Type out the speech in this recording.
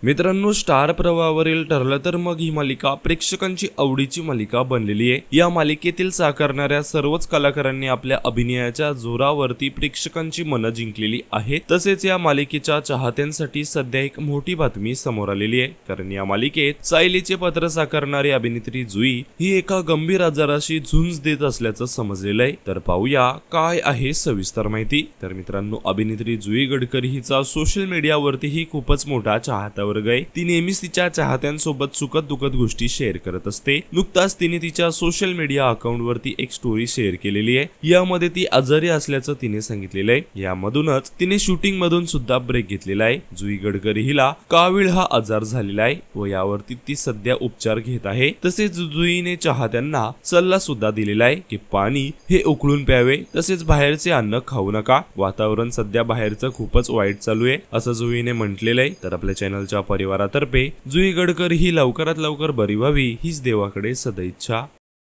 मित्रांनो, स्टार प्रवाहावरील ठरलं तर मग ही मालिका प्रेक्षकांची आवडीची मालिका बनलेली आहे। या मालिकेतील साकारणाऱ्या सर्वच कलाकारांनी आपल्या अभिनयाच्या जोरावरती प्रेक्षकांची मनं जिंकलेली आहे। तसेच या मालिकेच्या चाहत्यांसाठी सध्या एक मोठी बातमी समोर आलेली आहे, कारण या मालिकेत सायलीचे पात्र साकारणारी अभिनेत्री जुई ही एका गंभीर आजाराशी झुंज देत असल्याचं समजलेलं आहे। तर पाहूया काय आहे सविस्तर माहिती। तर मित्रांनो, अभिनेत्री जुई गडकरी हिचा सोशल मीडियावरती ही खूपच मोठा चाहता ती नेहमीच तिच्या चाहत्यांसोबत सुखद दुःखद गोष्टी शेअर करत असते। नुकताच तिने तिच्या सोशल मीडिया अकाउंट वरती एक स्टोरी शेअर केलेली आहे। यामध्ये ती आजारी असल्याचं तिने सांगितलेलं आहे। यामधूनच तिने शूटिंग मधून सुद्धा ब्रेक घेतलेला आहे। जुई गडकरी हिला कावीळ हा आजार झालेला आहे व यावरती ती सध्या उपचार घेत आहे। तसेच जुईने चाहत्यांना सल्ला सुद्धा दिलेला आहे की पाणी हे उकळून प्यावे, तसेच बाहेरचे अन्न खाऊ नका। वातावरण सध्या बाहेरचं खूपच वाईट चालू आहे असं जुईने म्हटलेलं आहे। तर आपल्या चॅनलच्या परिवारातर्फे जुई गडकरी ही लवकरात लवकर बरी व्हावी हीच देवाकडे सदैच्छा।